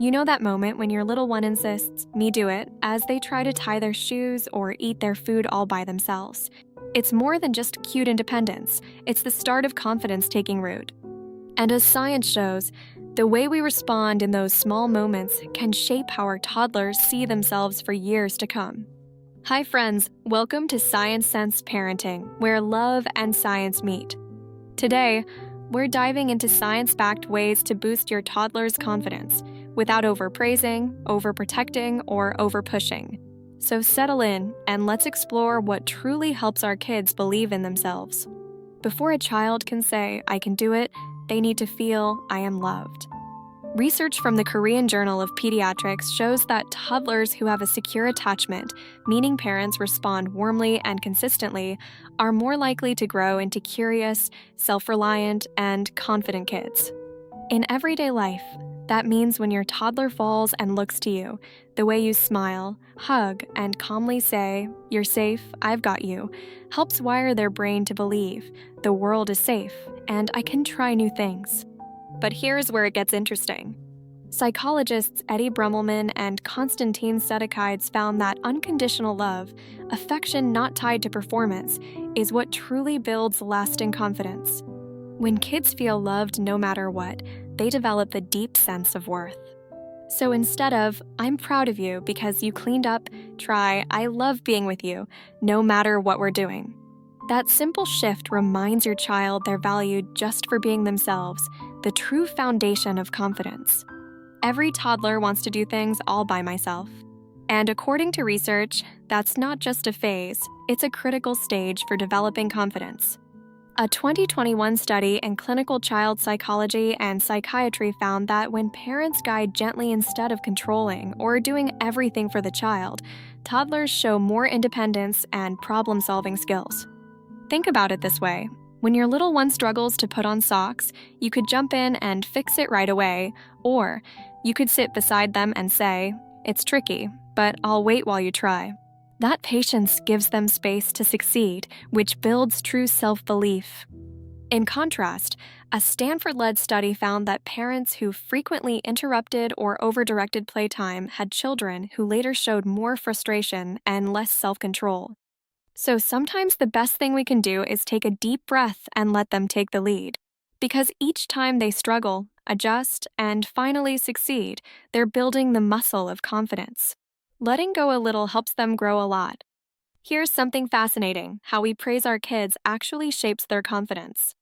You know that moment when your little one insists, "Me do it," as they try to tie their shoes or eat their food all by themselves. It's more than just cute independence, it's the start of confidence taking root. And as science shows, the way we respond in those small moments can shape how our toddlers see themselves for years to come. Hi friends, welcome to ScienceSense Parenting, where love and science meet. Today, we're diving into science-backed ways to boost your toddler's confidence without overpraising, overprotecting, or overpushing. So settle in and let's explore what truly helps our kids believe in themselves. Before a child can say, "I can do it," they need to feel, "I am loved." Research from the Korean Journal of Pediatrics shows that toddlers who have a secure attachment, meaning parents respond warmly and consistently, are more likely to grow into curious, self-reliant, and confident kids. In everyday life, that means when your toddler falls and looks to you, the way you smile, hug, and calmly say, "You're safe, I've got you," helps wire their brain to believe the world is safe and I can try new things. But here's where it gets interesting. Psychologists Eddie Brummelman and Konstantin Sedekides found that unconditional love, affection not tied to performance, is what truly builds lasting confidence. When kids feel loved no matter what, they develop a deep sense of worth. So instead of, "I'm proud of you because you cleaned up," try, "I love being with you, no matter what we're doing." That simple shift reminds your child they're valued just for being themselves, the true foundation of confidence. Every toddler wants to do things all by myself. And according to research, that's not just a phase, it's a critical stage for developing confidence. A 2021 study in clinical child psychology and psychiatry found that when parents guide gently instead of controlling or doing everything for the child, toddlers show more independence and problem-solving skills. Think about it this way. When your little one struggles to put on socks, you could jump in and fix it right away, or you could sit beside them and say, "It's tricky, but I'll wait while you try." That patience gives them space to succeed, which builds true self-belief. In contrast, a Stanford-led study found that parents who frequently interrupted or over-directed playtime had children who later showed more frustration and less self-control. So sometimes the best thing we can do is take a deep breath and let them take the lead. Because each time they struggle, adjust, and finally succeed, they're building the muscle of confidence. Letting go a little helps them grow a lot. Here's something fascinating: how we praise our kids actually shapes their confidence.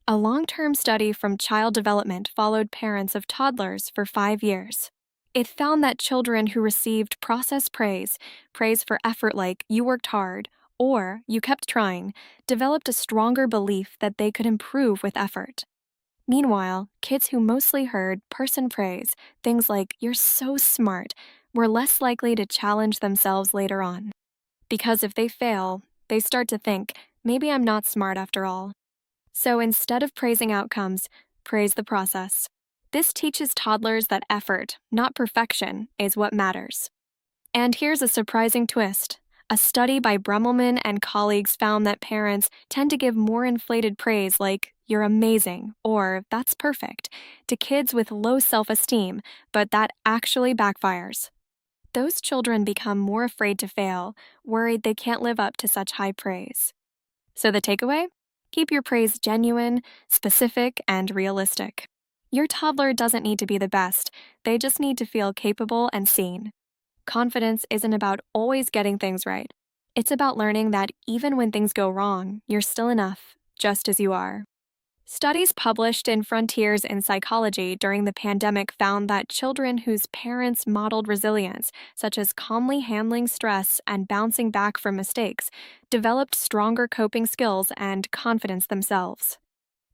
A long-term study from Child Development followed parents of toddlers for 5 years. It found that children who received process praise for effort like "you worked hard" or "you kept trying," developed a stronger belief that they could improve with effort. Meanwhile, kids who mostly heard person praise, things like "you're so smart," were less likely to challenge themselves later on. Because if they fail, they start to think, "Maybe I'm not smart after all." So instead of praising outcomes, praise the process. This teaches toddlers that effort, not perfection, is what matters. And here's a surprising twist. A study by Brummelman and colleagues found that parents tend to give more inflated praise like, "You're amazing," or "That's perfect," to kids with low self-esteem, but that actually backfires. Those children become more afraid to fail, worried they can't live up to such high praise. So the takeaway? Keep your praise genuine, specific, and realistic. Your toddler doesn't need to be the best, they just need to feel capable and seen. Confidence isn't about always getting things right. It's about learning that even when things go wrong, you're still enough, just as you are. Studies published in Frontiers in Psychology during the pandemic found that children whose parents modeled resilience, such as calmly handling stress and bouncing back from mistakes, developed stronger coping skills and confidence themselves.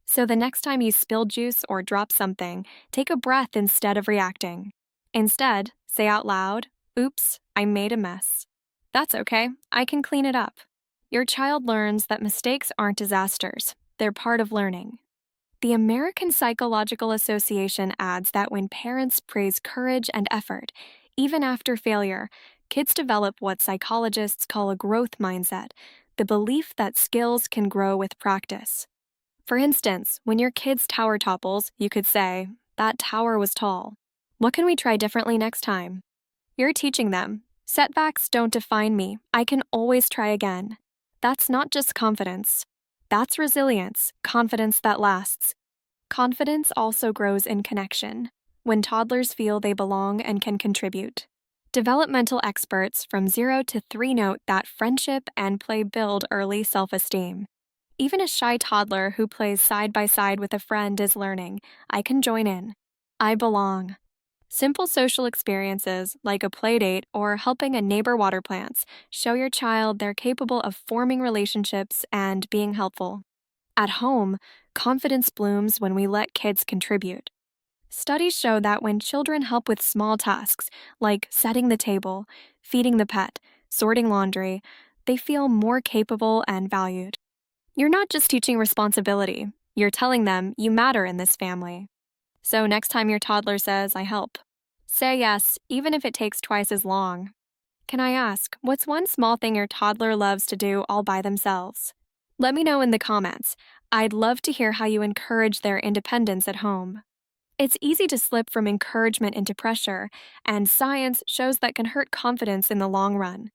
So the next time you spill juice or drop something, take a breath instead of reacting. Instead, say out loud, "Oops, I made a mess. That's okay, I can clean it up." Your child learns that mistakes aren't disasters, they're part of learning. The American Psychological Association adds that when parents praise courage and effort, even after failure, kids develop what psychologists call a growth mindset, the belief that skills can grow with practice. For instance, when your kid's tower topples, you could say, "That tower was tall." What can we try differently next time? You're teaching them. Setbacks don't define me. I can always try again. That's not just confidence. That's resilience, confidence that lasts. Confidence also grows in connection, when toddlers feel they belong and can contribute. Developmental experts from 0 to 3 note that friendship and play build early self esteem. Even a shy toddler who plays side by side with a friend is learning, I can join in. I belong. Simple social experiences, like a playdate or helping a neighbor water plants, show your child they're capable of forming relationships and being helpful. At home, confidence blooms when we let kids contribute. Studies show that when children help with small tasks, like setting the table, feeding the pet, sorting laundry, they feel more capable and valued. You're not just teaching responsibility, you're telling them you matter in this family. So next time your toddler says, I help, say yes, even if it takes twice as long. Can I ask, what's one small thing your toddler loves to do all by themselves? Let me know in the comments. I'd love to hear how you encourage their independence at home. It's easy to slip from encouragement into pressure, and science shows that can hurt confidence in the long run.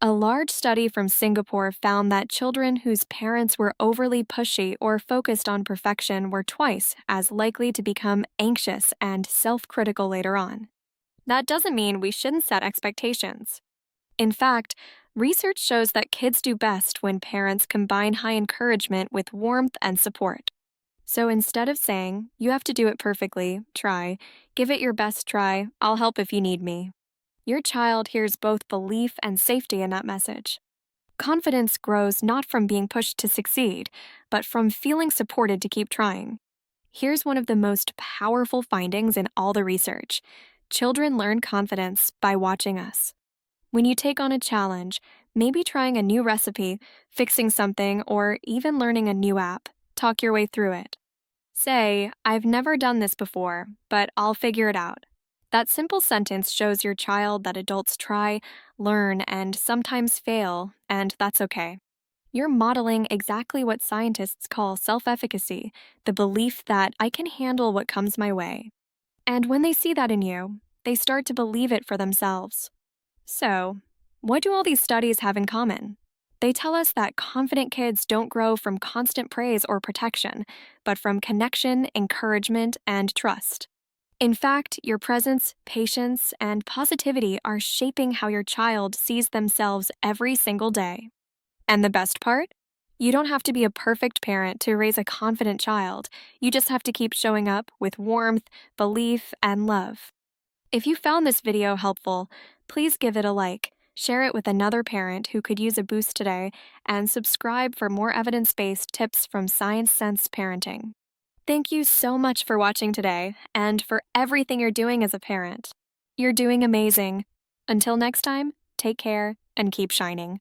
A large study from Singapore found that children whose parents were overly pushy or focused on perfection were twice as likely to become anxious and self-critical later on. That doesn't mean we shouldn't set expectations. In fact, research shows that kids do best when parents combine high encouragement with warmth and support. So instead of saying, you have to do it perfectly, try, give it your best try, I'll help if you need me. Your child hears both belief and safety in that message. Confidence grows not from being pushed to succeed, but from feeling supported to keep trying. Here's one of the most powerful findings in all the research. Children learn confidence by watching us. When you take on a challenge, maybe trying a new recipe, fixing something, or even learning a new app, talk your way through it. Say, I've never done this before, but I'll figure it out. That simple sentence shows your child that adults try, learn, and sometimes fail, and that's okay. You're modeling exactly what scientists call self-efficacy, the belief that I can handle what comes my way. And when they see that in you, they start to believe it for themselves. So, what do all these studies have in common? They tell us that confident kids don't grow from constant praise or protection, but from connection, encouragement, and trust. In fact, your presence, patience, and positivity are shaping how your child sees themselves every single day. And the best part? You don't have to be a perfect parent to raise a confident child. You just have to keep showing up with warmth, belief, and love. If you found this video helpful, please give it a like, share it with another parent who could use a boost today, and subscribe for more evidence-based tips from ScienceSense Parenting. Thank you so much for watching today, and for everything you're doing as a parent. You're doing amazing. Until next time, take care and keep shining.